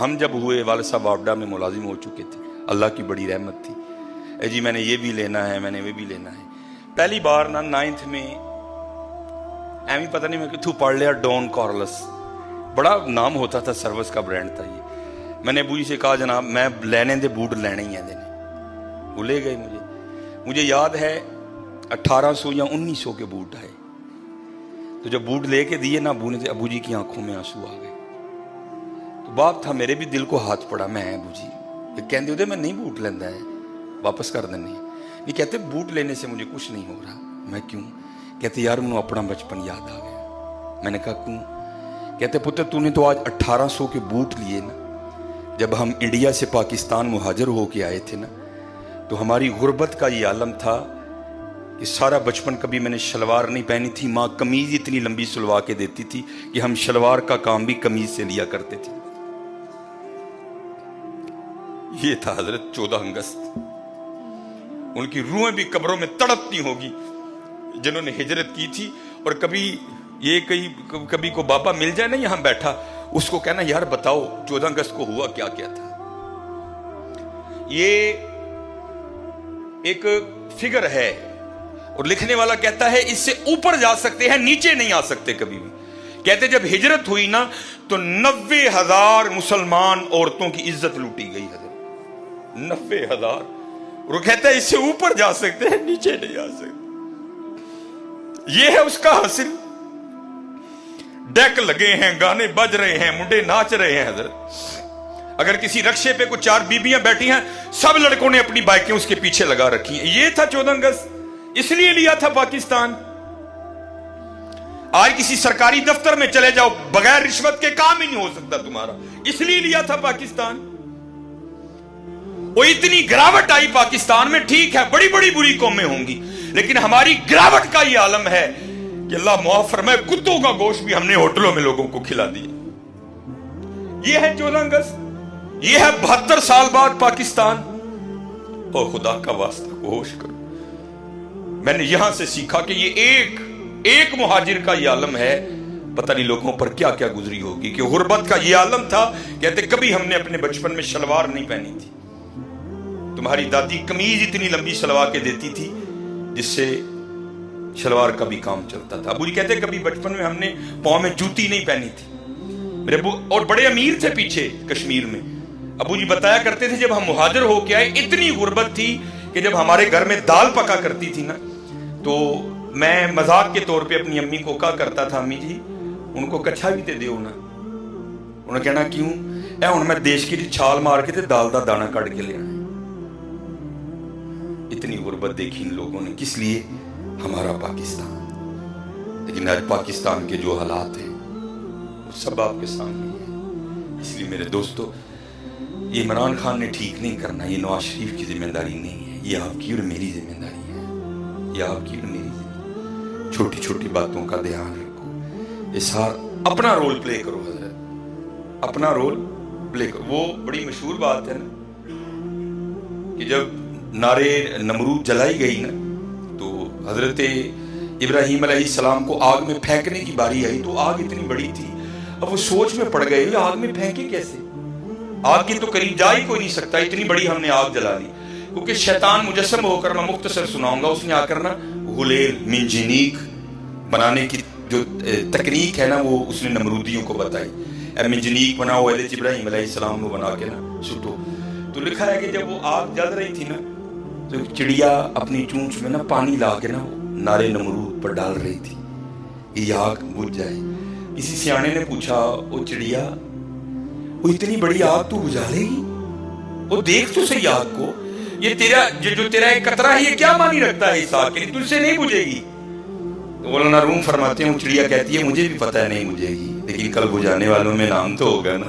ہم جب ہوئے والد صاحب واپڈا میں ملازم ہو چکے تھے، اللہ کی بڑی رحمت تھی. اے جی میں نے یہ بھی لینا ہے، میں نے وہ بھی لینا ہے. پہلی بار نا 9th میں ایویں پتہ نہیں میں کتوں پڑھ لیا ڈون کارلس، بڑا نام ہوتا تھا، سروس کا برانڈ تھا یہ. میں نے ابو جی سے کہا جناب میں لینے دے بوٹ لینے ہی ہیں دینے. وہ لے گئے. مجھے یاد ہے 1800 یا 1900 کے بوٹ آئے. تو جب بوٹ لے کے دیے نا ابو نے، ابو جی کی آنکھوں میں آنسو آ گئے. تو باپ تھا، میرے بھی دل کو ہاتھ پڑا. میں ابو جی کہندے ہوتے میں نہیں بوٹ لینا ہے، واپس کر دینے. نہیں کہتے بوٹ لینے سے مجھے کچھ نہیں ہو رہا. میں کیوں؟ کہتے یار مجھے اپنا بچپن یاد آ گیا. میں نے کہا کیوں؟ کہتے پتر تو نے تو آج 1800 کے بوٹ لیے نا. جب ہم انڈیا سے پاکستان مہاجر ہو کے آئے تھے نا، تو ہماری غربت کا یہ عالم تھا کہ سارا بچپن کبھی میں نے شلوار نہیں پہنی تھی. ماں قمیض اتنی لمبی سلوا کے دیتی تھی کہ ہم شلوار کا کام بھی قمیض سے لیا کرتے تھے. یہ تھا حضرت 14 اگست. ان کی روحیں بھی قبروں میں تڑپتی ہوگی جنہوں نے ہجرت کی تھی. اور کبھی کو بابا مل جائے نا یہاں بیٹھا، اس کو کہنا یار بتاؤ 14 اگست کو ہوا کیا کیا تھا. یہ ایک فگر ہے اور لکھنے والا کہتا ہے اس سے اوپر جا سکتے ہیں، نیچے نہیں آ سکتے کبھی بھی. کہتے جب ہجرت ہوئی نا تو 90,000 مسلمان عورتوں کی عزت لوٹی گئی. حضرت 90,000. وہ کہتا ہے اس سے اوپر جا سکتے ہیں، نیچے نہیں آ سکتے. یہ ہے اس کا حاصل. ڈیک لگے ہیں، گانے بج رہے ہیں، منڈے ناچ رہے ہیں. حضرت اگر کسی رکشے پہ کوئی 4 بیبیاں بیٹھی ہیں، سب لڑکوں نے اپنی بائکیں اس کے پیچھے لگا رکھی ہیں. یہ تھا 14 اگست. اس لیے لیا تھا پاکستان. آج کسی سرکاری دفتر میں چلے جاؤ، بغیر رشوت کے کام ہی نہیں ہو سکتا تمہارا. اس لیے لیا تھا پاکستان. وہ اتنی گراوٹ آئی پاکستان میں. ٹھیک ہے بڑی بڑی بری قومیں ہوں گی، لیکن ہماری گراوٹ کا یہ عالم ہے کہ اللہ معاف فرمائے کتوں کا گوشت بھی ہم نے ہوٹلوں میں لوگوں کو کھلا دیا. یہ ہے 14 اگست. یہ ہے 72 سال بعد پاکستان. اور خدا کا واسطہ ہوش کرو. میں نے یہاں سے سیکھا کہ یہ ایک مہاجر کا یہ عالم ہے. پتہ نہیں لوگوں پر کیا کیا گزری ہوگی کہ غربت کا یہ عالم تھا. کہتے کبھی ہم نے اپنے بچپن میں شلوار نہیں پہنی تھی. تمہاری دادی قمیض اتنی لمبی سلوا کے دیتی تھی جس سے شلوار کا بھی کام چلتا تھا. ابو جی کہتے کبھی بچپن میں ہم نے پاؤں میں جوتی نہیں پہنی تھی. میرے ابو اور بڑے امیر تھے پیچھے کشمیر میں. ابو جی بتایا کرتے تھے جب ہم مہاجر ہو کے آئے اتنی غربت تھی کہ جب ہمارے گھر میں دال پکا کرتی تھی نا تو میں مذاق کے طور پہ اپنی امی کو کہا کرتا تھا امی جی ان کو کچھا بھی تے دیو نا. انہوں نے کہنا کیوں؟ اے ہن میں دیش کی چھال مار کے تے دال دا دانہ کٹ کے لے آنا. اتنی غربت دیکھی ان لوگوں نے. کس لیے؟ ہمارا پاکستان. لیکن آج پاکستان کے جو حالات ہیں وہ سب آپ کے سامنے ہیں. اس لیے میرے دوستو یہ عمران خان نے ٹھیک نہیں کرنا. یہ نواز شریف کی ذمہ داری نہیں ہے، یہ آپ کی اور میری ذمہ داری ہے. یہ آپ کی اور میری ذمہ. چھوٹی چھوٹی باتوں کا دھیان رکھو. اسار اپنا رول پلے کرو. حضرت اپنا رول پلے کرو. وہ بڑی مشہور بات ہے نا کہ جب نارے نمرود جلائی گئی نا تو حضرت ابراہیم علیہ السلام کو آگ میں پھینکنے کی باری آئی تو آگ اتنی بڑی تھی. اب وہ سوچ میں پڑ گئے آگ میں پھینکے کیسے؟ آگ کی تو قریب جا ہی کوئی نہیں سکتا، اتنی بڑی ہم نے آگ جلا لی. کیونکہ شیطان مجسم ہو کر، میں مختصر سناؤں گا، اس نے آ کر نا غلیل منجنیک بنانے کی جو تکنیک ہے نا وہ اس نے نمرودیوں کو بتائی. منجنیک بناؤ، ابراہیم علیہ السلام کو بنا کے نا سٹو. تو لکھا ہے کہ جب وہ آگ جل رہی تھی نا تو چڑیا اپنی چونچ میں نا پانی لا کے نا نارے نمرود پر ڈال رہی تھی کہ یہ آگ بجھ جائے. کسی سیانے نے پوچھا وہ چڑیا وہ اتنی بڑی آگ تو بجھا لے گی؟ وہ دیکھ تو صحیح آگ کو، یہ جو تیرا ایک قطرہ ہے یہ کیا معنی رکھتا ہے اس آگ کے لیے؟ تجھ سے نہیں بجھے گی. تو مولانا روم فرماتے ہیں وہ چڑیا کہتی ہے مجھے بھی پتہ ہے نہیں بجھے گی، لیکن کل بجھانے والوں میں نام تو ہوگا نا.